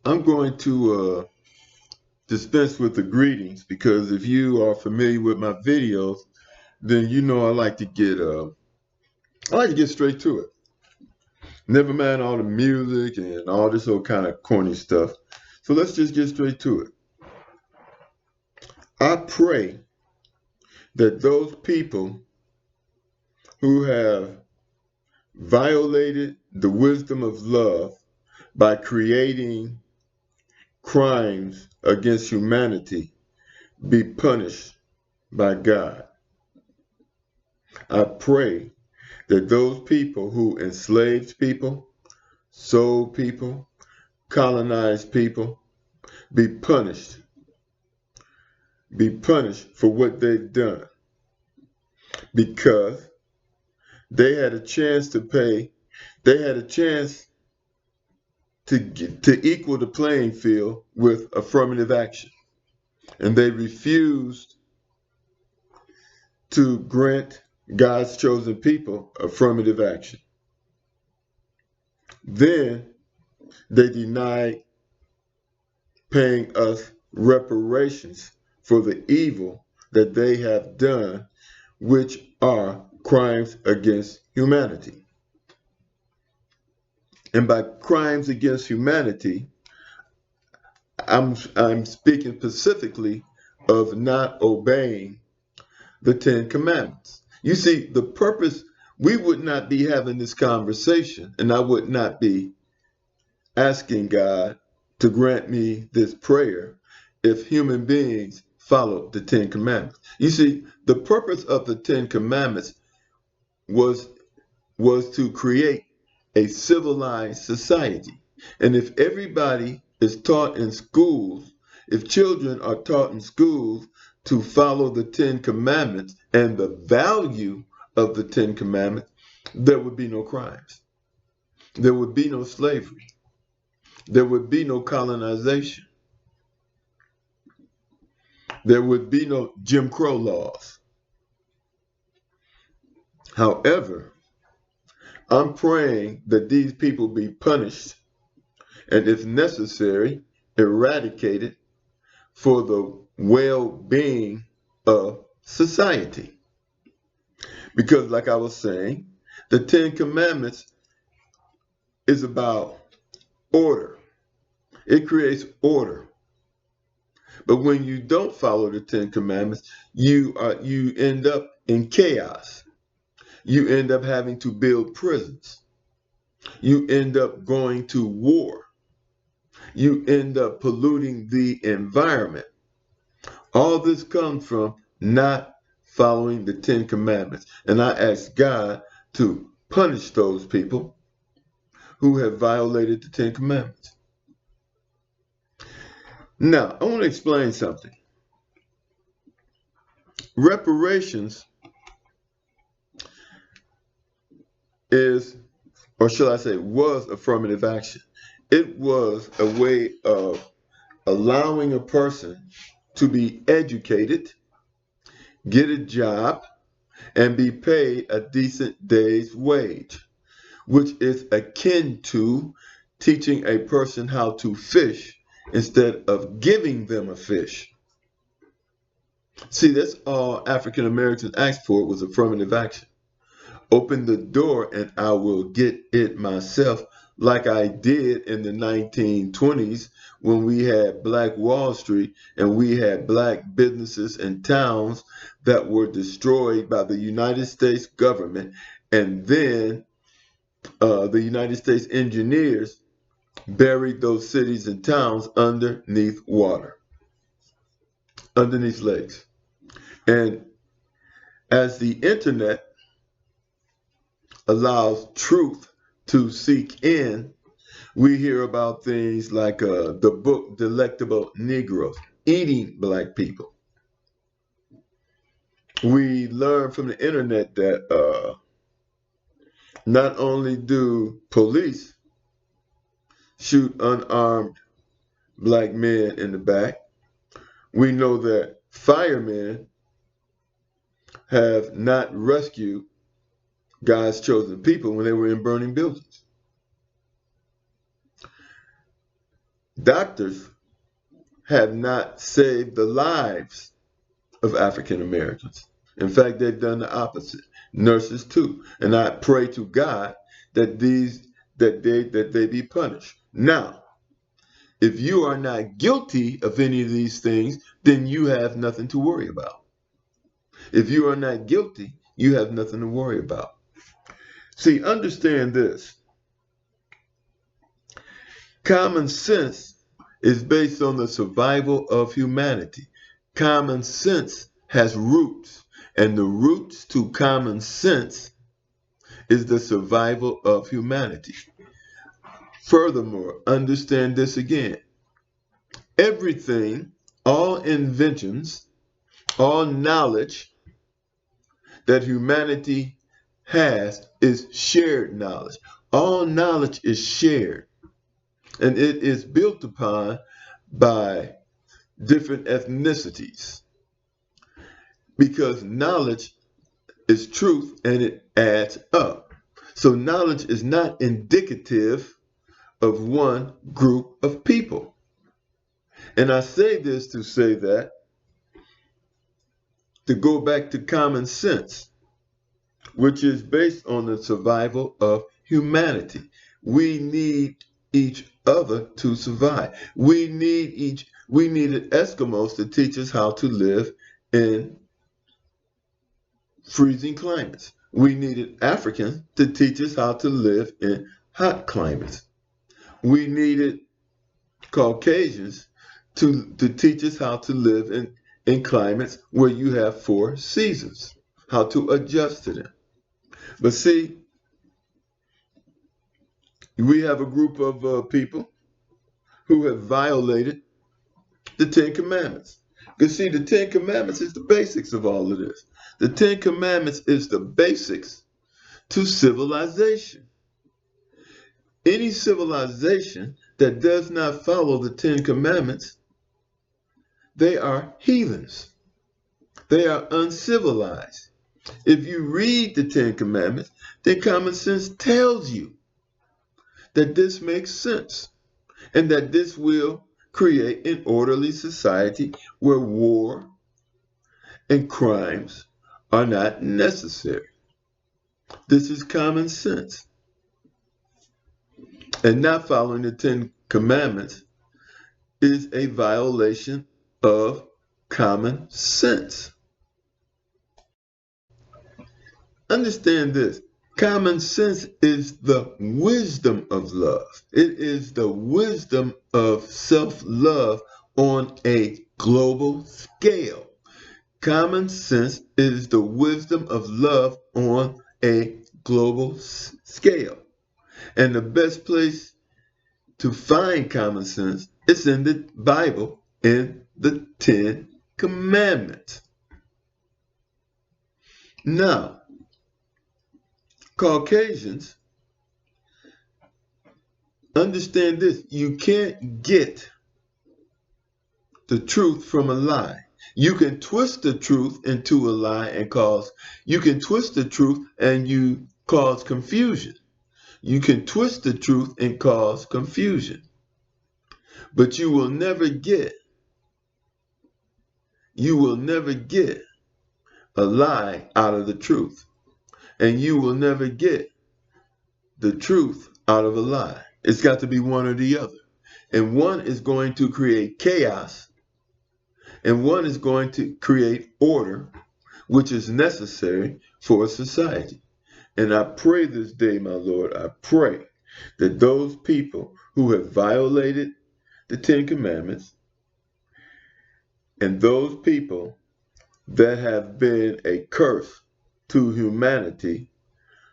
I'm going to dispense with the greetings because if you are familiar with my videos, then you know I like to get straight to it. Never mind all the music and all this old kind of corny stuff. So let's just get straight to it. I pray that those people who have violated the wisdom of love by creating crimes against humanity be punished by God. I pray that those people who enslaved people, sold people, colonized people, be punished for what they've done, because they had a chance to pay, they had a chance to equal the playing field with affirmative action, and they refused to grant God's chosen people affirmative action. Then they denied paying us reparations for the evil that they have done, which are crimes against humanity. And by crimes against humanity, I'm speaking specifically of not obeying the Ten Commandments. You see, the purpose, we would not be having this conversation, and I would not be asking God to grant me this prayer if human beings followed the Ten Commandments. You see, the purpose of the Ten Commandments was to create a civilized society. And if everybody is taught in schools, if children are taught in schools to follow the Ten Commandments and the value of the Ten Commandments, there would be no crimes. There would be no slavery. There would be no colonization. There would be no Jim Crow laws. However, I'm praying that these people be punished and, if necessary, eradicated for the well-being of society. Because, like I was saying, the Ten Commandments is about order. It creates order. But when you don't follow the Ten Commandments, you end up in chaos. You end up having to build prisons. You end up going to war. You end up polluting the environment. All this comes from not following the Ten Commandments. And I ask God to punish those people who have violated the Ten Commandments. Now, I want to explain something. Reparations is, or should I say, was affirmative action. It was a way of allowing a person to be educated, get a job, and be paid a decent day's wage, which is akin to teaching a person how to fish instead of giving them a fish. See, that's all African Americans asked for, was affirmative action. Open the door and I will get it myself, like I did in the 1920s when we had Black Wall Street and we had black businesses and towns that were destroyed by the United States government. And then the United States engineers buried those cities and towns underneath water, underneath lakes. And as the internet allows truth to seek in, we hear about things like the book Delectable Negroes, eating black people. We learn from the internet that not only do police shoot unarmed black men in the back, we know that firemen have not rescued God's chosen people when they were in burning buildings. Doctors have not saved the lives of African Americans. In fact, they've done the opposite. Nurses too. And I pray to God that they be punished. Now, if you are not guilty of any of these things, then you have nothing to worry about. If you are not guilty, you have nothing to worry about. See, understand this. Common sense is based on the survival of humanity. Common sense has roots, and the roots to common sense is the survival of humanity. Furthermore, understand this again. Everything, all inventions, all knowledge that humanity has is shared knowledge. All knowledge is shared, and it is built upon by different ethnicities, because knowledge is truth and it adds up. So knowledge is not indicative of one group of people. And I say this to say that, to go back to common sense, which is based on the survival of humanity. We need each other to survive. We needed Eskimos to teach us how to live in freezing climates. We needed Africans to teach us how to live in hot climates. We needed Caucasians to teach us how to live in climates where you have 4 seasons, how to adjust to them. But see, we have a group of people who have violated the 10 Commandments. Because see, the 10 Commandments is the basics of all of this. The 10 Commandments is the basics to civilization. Any civilization that does not follow the 10 Commandments, they are heathens. They are uncivilized. If you read the 10 Commandments, then common sense tells you that this makes sense and that this will create an orderly society where war and crimes are not necessary. This is common sense. And not following the 10 Commandments is a violation of common sense. Understand this. Common sense is the wisdom of love. It is the wisdom of self-love on a global scale. Common sense is the wisdom of love on a global scale. And the best place to find common sense is in the Bible, in the 10 Commandments. Now, Caucasians, understand this. You can't get the truth from a lie. You can twist the truth into a lie and you can twist the truth and you cause confusion. You can twist the truth and cause confusion. But you will never get a lie out of the truth. And you will never get the truth out of a lie. It's got to be one or the other. And one is going to create chaos, and one is going to create order, which is necessary for a society. And I pray this day, my Lord, I pray that those people who have violated the 10 Commandments and those people that have been a curse to humanity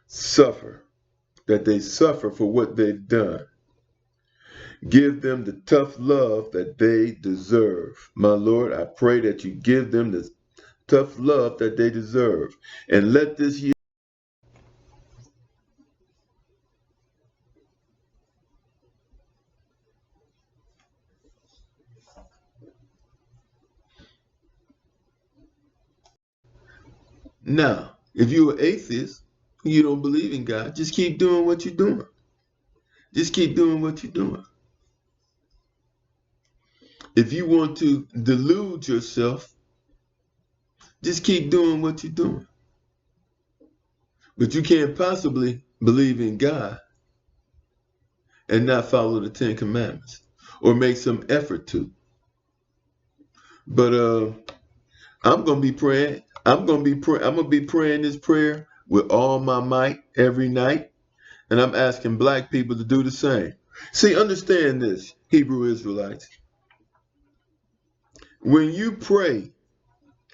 suffer, that they suffer for what they've done. Give them the tough love that they deserve. My Lord, I pray that you give them the tough love that they deserve. And let this year now, if you're an atheist, you don't believe in God, just keep doing what you're doing. Just keep doing what you're doing. if you want to delude yourself, just keep doing what you're doing. But you can't possibly believe in God and not follow the 10 Commandments or make some effort to. But I'm gonna be praying. I'm gonna be praying this prayer with all my might every night, and I'm asking black people to do the same. See, understand this, Hebrew Israelites. When you pray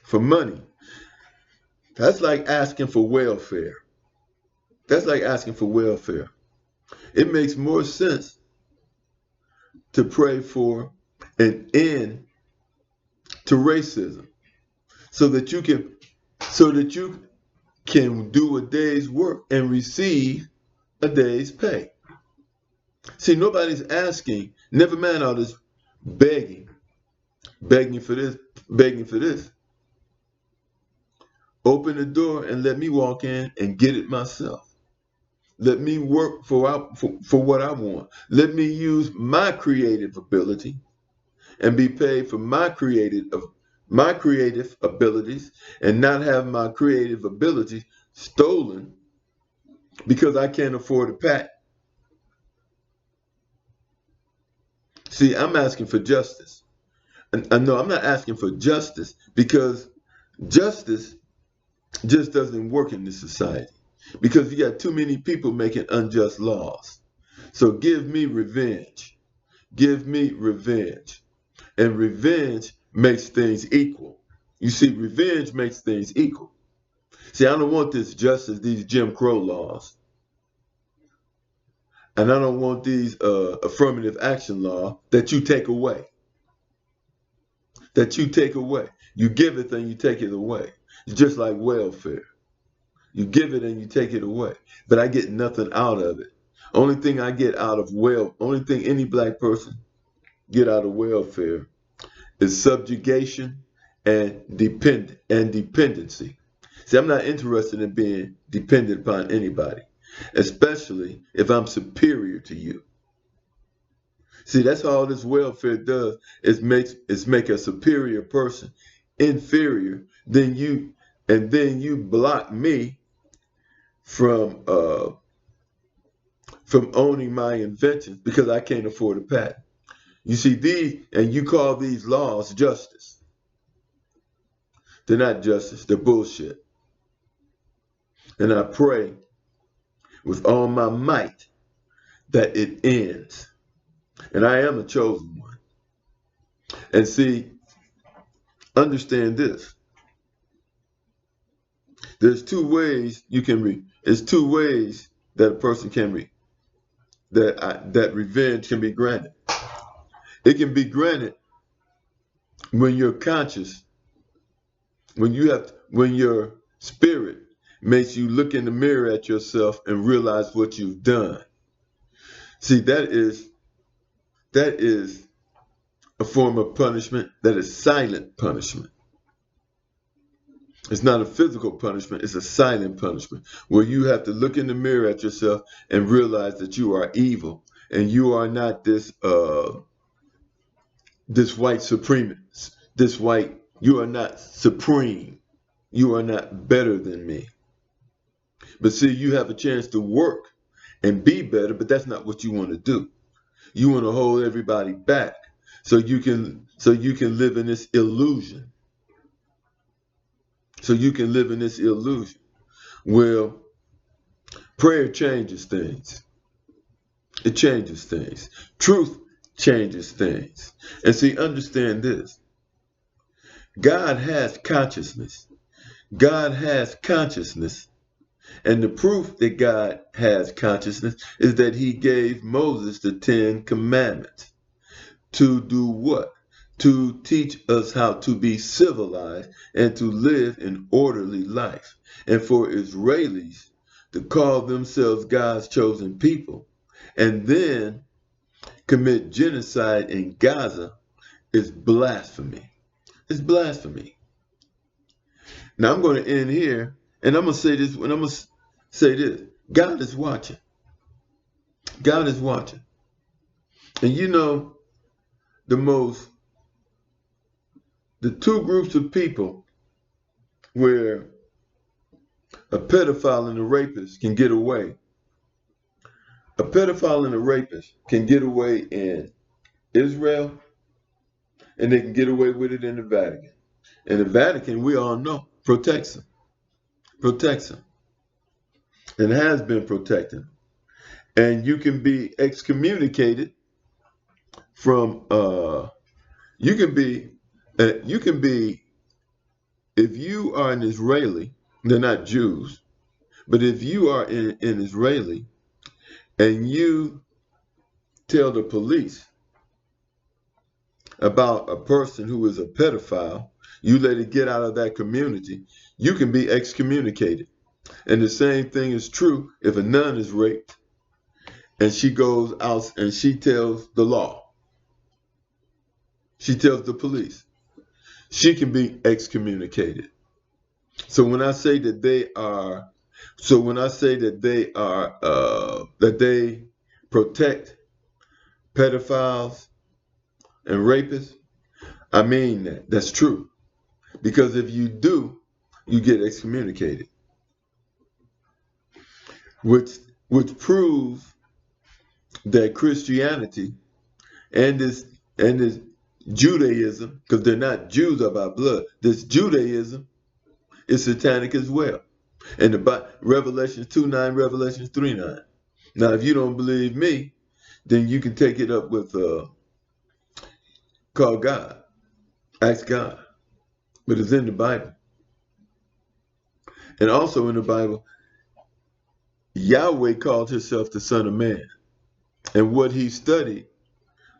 for money, that's like asking for welfare. That's like asking for welfare. It makes more sense to pray for an end to racism, so that you can do a day's work and receive a day's pay. See, nobody's asking, never mind all this begging for this, begging for this. Open the door and let me walk in and get it myself. Let me work for what I want. Let me use my creative ability and be paid for my creative abilities, and not have my creative abilities stolen because I can't afford a patent. See, I'm asking for justice. And no, I'm not asking for justice, because justice just doesn't work in this society, because you got too many people making unjust laws. So give me revenge. Give me revenge. And revenge makes things equal. You see, revenge makes things equal. See, I don't want this justice, these Jim Crow laws. And I don't want these affirmative action law that you take away. That you take away. You give it and you take it away. It's just like welfare. You give it and you take it away. But I get nothing out of it. Only thing I get out of only thing any black person get out of welfare is subjugation and dependency. See, I'm not interested in being dependent upon anybody, especially if I'm superior to you. See, that's all this welfare does, is make a superior person inferior than you, and then you block me from owning my inventions because I can't afford a patent. You see, and you call these laws justice. They're not justice, they're bullshit. And I pray with all my might that it ends. And I am a chosen one. And see, understand this. There's two ways you can There's two ways that a person can that revenge can be granted. It can be granted when you're conscious, when your spirit makes you look in the mirror at yourself and realize what you've done. See, that is a form of punishment that is silent punishment. It's not a physical punishment, it's a silent punishment, where you have to look in the mirror at yourself and realize that you are evil and you are not this white supremacist, you are not supreme. You are not better than me. But see, you have a chance to work and be better, but that's not what you want to do. You want to hold everybody back so you can live in this illusion. Well, prayer changes things. It changes things. Truth changes things. And see, understand this. God has consciousness. God has consciousness. And the proof that God has consciousness is that he gave Moses the 10 Commandments. To do what? To teach us how to be civilized and to live an orderly life. And for Israelis to call themselves God's chosen people and then commit genocide in Gaza is blasphemy. It's blasphemy. Now I'm going to end here, and I'm going to say this, God is watching. God is watching. And you know, the most the two groups of people where a pedophile and a rapist can get away. A pedophile and a rapist can get away in Israel, and they can get away with it in the Vatican. And the Vatican, we all know, protects them, and has been protecting them. And you can be excommunicated from, you can be, if you are an Israeli, they're not Jews, but if you are an Israeli and you tell the police about a person who is a pedophile, you let it get out of that community, you can be excommunicated. And the same thing is true if a nun is raped and she goes out and she tells the law. She tells the police. She can be excommunicated. So when I say that they are, that they protect pedophiles and rapists, I mean that. That's true. Because if you do, you get excommunicated. Which proves that Christianity and this Judaism, because they're not Jews of our blood, this Judaism is satanic as well. And the Revelations 2:9, Revelations 3:9. Now, if you don't believe me, then you can take it up with call God, ask God. But it's in the Bible. And also in the Bible, Yahweh called himself the Son of Man. And what he studied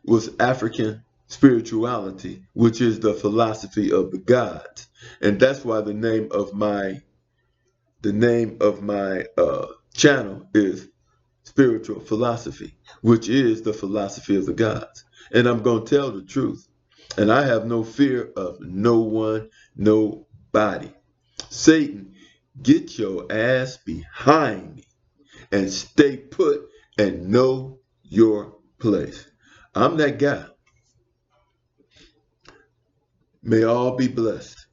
was African spirituality, which is the philosophy of the gods. And that's why the name of my channel is Spiritual Philosophy, which is the philosophy of the gods. And I'm going to tell the truth. And I have no fear of no one, nobody. Satan, get your ass behind me and stay put and know your place. I'm that guy. May all be blessed.